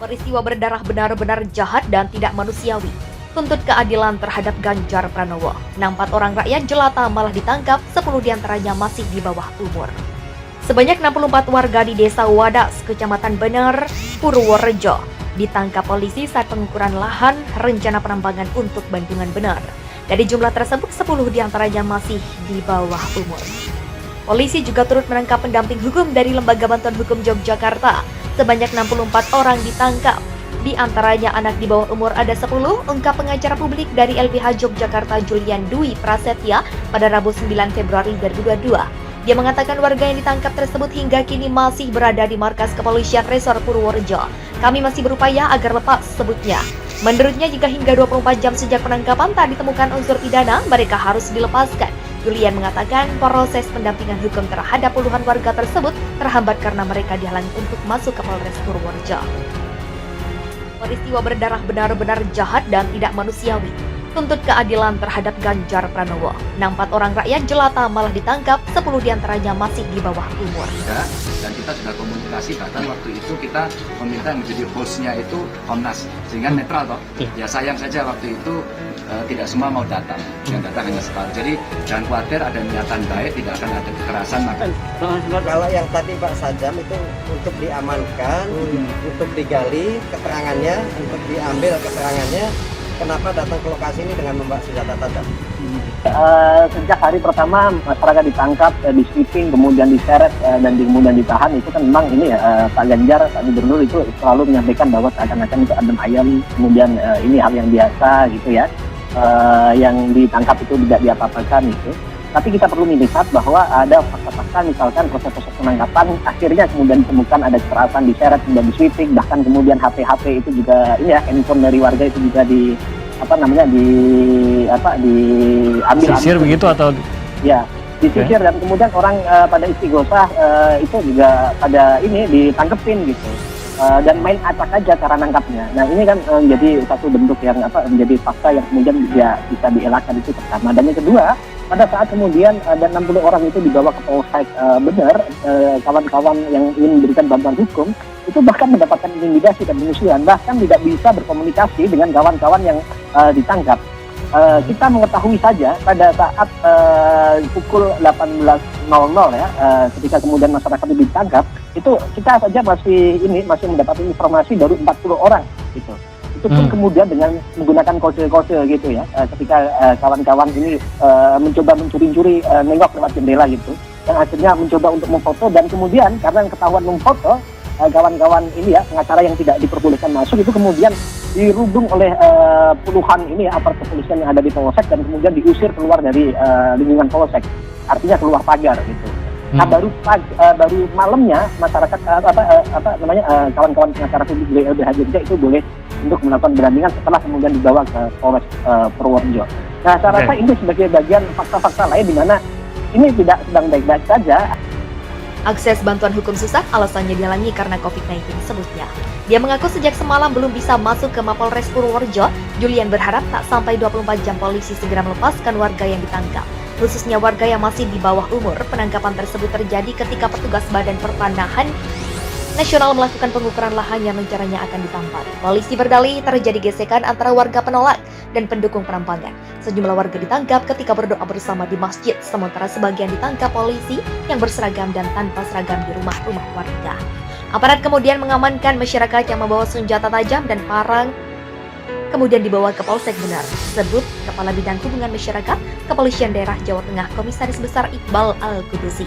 Peristiwa berdarah benar-benar jahat dan tidak manusiawi. Tuntut keadilan terhadap Ganjar Pranowo. 4 orang rakyat jelata malah ditangkap, 10 diantaranya masih di bawah umur. Sebanyak 64 warga di Desa Wadas, Kecamatan Bener, Purworejo, ditangkap polisi saat pengukuran lahan rencana penambangan untuk Bendungan Bener. Dari jumlah tersebut, 10 diantaranya masih di bawah umur. Polisi juga turut menangkap pendamping hukum dari Lembaga Bantuan Hukum Yogyakarta. Sebanyak 64 orang ditangkap. Di antaranya anak di bawah umur ada 10, ungkap pengacara publik dari LBH Yogyakarta Julian Dwi Prasetya pada Rabu 9 Februari 2022. Dia mengatakan warga yang ditangkap tersebut hingga kini masih berada di markas kepolisian Resor Purworejo. Kami masih berupaya agar lepas, sebutnya. Menurutnya jika hingga 24 jam sejak penangkapan tak ditemukan unsur pidana, mereka harus dilepaskan. Julian mengatakan proses pendampingan hukum terhadap puluhan warga tersebut terhambat karena mereka dihalangi untuk masuk ke Polres Purworejo. Peristiwa berdarah benar-benar jahat dan tidak manusiawi. Tuntut keadilan terhadap Ganjar Pranowo. 4 orang rakyat jelata malah ditangkap, 10 diantaranya masih di bawah umur. Dan kita sudah komunikasi, bahkan waktu itu kita meminta yang menjadi hostnya itu Komnas, sehingga netral toh. Ya sayang saja waktu itu tidak semua mau datang, yang datang hanya separuh. Jadi jangan khawatir, ada niatan baik, tidak akan ada kekerasan. Kalau yang tadi Pak Sajam itu untuk diamankan, untuk digali keterangannya, untuk diambil keterangannya, kenapa datang ke lokasi ini dengan membawa senjata tajam? Sejak hari pertama masyarakat ditangkap, di sweeping, kemudian diseret dan kemudian ditahan, itu kan memang ini ya, Pak Ganjar, Pak Gubernur itu selalu menyampaikan bahwa seakan-akan itu adem ayam, kemudian ini hal yang biasa gitu ya, yang ditangkap itu tidak diapa-apakan gitu. Tapi kita perlu melihat bahwa ada fakta-fakta, misalkan proses-proses penangkapan akhirnya kemudian ditemukan ada kekerasan, diseret, kemudian di sweeping, bahkan kemudian HP itu juga ini ya, handphone dari warga itu juga diambil sisir begitu atau ya disisir, dan kemudian orang pada istighosah itu juga pada ini ditangkepin gitu. Dan main acak aja cara nangkapnya. Nah ini kan menjadi satu bentuk yang menjadi fakta yang kemudian dia bisa dielakkan, itu pertama. Dan yang kedua, pada saat kemudian ada 60 orang itu dibawa ke Polsek Bener, kawan-kawan yang ingin memberikan bantuan hukum itu bahkan mendapatkan intimidasi dan pengusiran, bahkan tidak bisa berkomunikasi dengan kawan-kawan yang ditangkap. Kita mengetahui saja pada saat pukul 18.00 ya, ketika kemudian masyarakat itu ditangkap, itu kita saja masih mendapatkan informasi baru 40 orang gitu. Itu pun kemudian dengan menggunakan kode-kode gitu ya, ketika kawan-kawan ini mencoba mencuri-curi nengok lewat jendela gitu, yang akhirnya mencoba untuk memfoto, dan kemudian karena ketahuan memfoto, kawan-kawan ini ya, pengacara yang tidak diperbolehkan masuk itu kemudian dirundung oleh puluhan ini aparat kepolisian yang ada di Polsek, dan kemudian diusir keluar dari lingkungan Polsek, artinya keluar pagar gitu. Nah baru malamnya masyarakat kawan-kawan pengacara publik dari LBH Jogja itu boleh untuk melakukan berandingan setelah kemudian dibawa ke Polres Purworejo. Nah saya rasa ini sebagai bagian fakta-fakta lain di mana ini tidak sedang baik-baik saja. Akses bantuan hukum susah, alasannya dihalangi karena COVID-19 sebutnya. Dia mengaku sejak semalam belum bisa masuk ke Mapolres Purworejo. Julian berharap tak sampai 24 jam polisi segera melepaskan warga yang ditangkap, khususnya warga yang masih di bawah umur. Penangkapan tersebut terjadi ketika petugas Badan Pertanahan Nasional melakukan pengukuran lahan yang rencananya akan ditambang. Polisi berdalih terjadi gesekan antara warga penolak dan pendukung penambangan. Sejumlah warga ditangkap ketika berdoa bersama di masjid, sementara sebagian ditangkap polisi yang berseragam dan tanpa seragam di rumah-rumah warga. Aparat kemudian mengamankan masyarakat yang membawa senjata tajam dan parang, kemudian dibawa ke Polsek Bener. Sebut Kepala Bidang Hubungan Masyarakat Kepolisian Daerah Jawa Tengah Komisaris Besar Iqbal Al-Qudusi.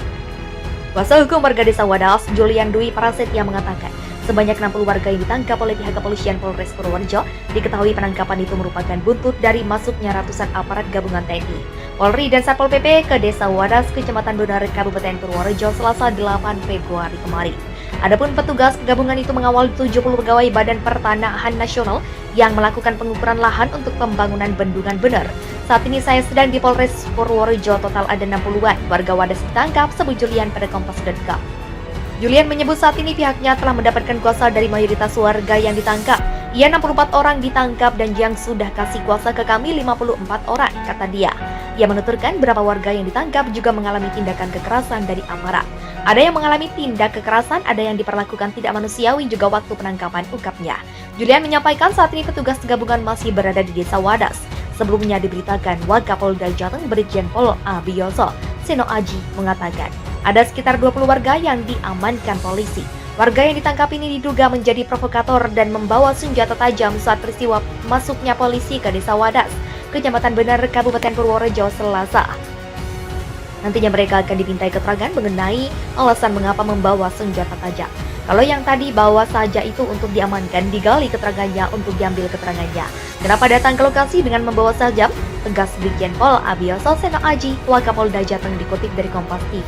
Kuasa hukum warga Desa Wadas, Julian Dwi Prasetya mengatakan, sebanyak 60 warga yang ditangkap oleh pihak kepolisian Polres Purworejo. Diketahui penangkapan itu merupakan buntut dari masuknya ratusan aparat gabungan TNI, Polri dan Satpol PP ke Desa Wadas, Kecamatan Bener, Kabupaten Purworejo, Selasa 8 Februari kemarin. Adapun petugas gabungan itu mengawal 70 pegawai Badan Pertanahan Nasional yang melakukan pengukuran lahan untuk pembangunan Bendungan Bener. Saat ini saya sedang di Polres Purworejo, total ada 60-an warga Wadas ditangkap, sebut Julian pada Kompas.com. Julian menyebut saat ini pihaknya telah mendapatkan kuasa dari mayoritas warga yang ditangkap. Ia 64 orang ditangkap dan yang sudah kasih kuasa ke kami 54 orang, kata dia. Ia menuturkan beberapa warga yang ditangkap juga mengalami tindakan kekerasan dari aparat. Ada yang mengalami tindak kekerasan, ada yang diperlakukan tidak manusiawi juga waktu penangkapan, ungkapnya. Julian menyampaikan saat ini petugas gabungan masih berada di Desa Wadas. Sebelumnya diberitakan Wakapolda Jateng Brigjen Pol Abioso Seno Aji mengatakan ada sekitar 20 warga yang diamankan polisi. Warga yang ditangkap ini diduga menjadi provokator dan membawa senjata tajam saat peristiwa masuknya polisi ke Desa Wadas, Kecamatan Bener, Kabupaten Purworejo, Selasa. Nantinya mereka akan dimintai keterangan mengenai alasan mengapa membawa senjata tajam. Kalau yang tadi bawa saja itu untuk diamankan, digali keterangannya untuk diambil keterangannya. Kenapa datang ke lokasi dengan membawa sajam? Tegas Brigjen Pol Abioso Seno Aji, Wakapolda Jateng, dikutip dari Kompas TV.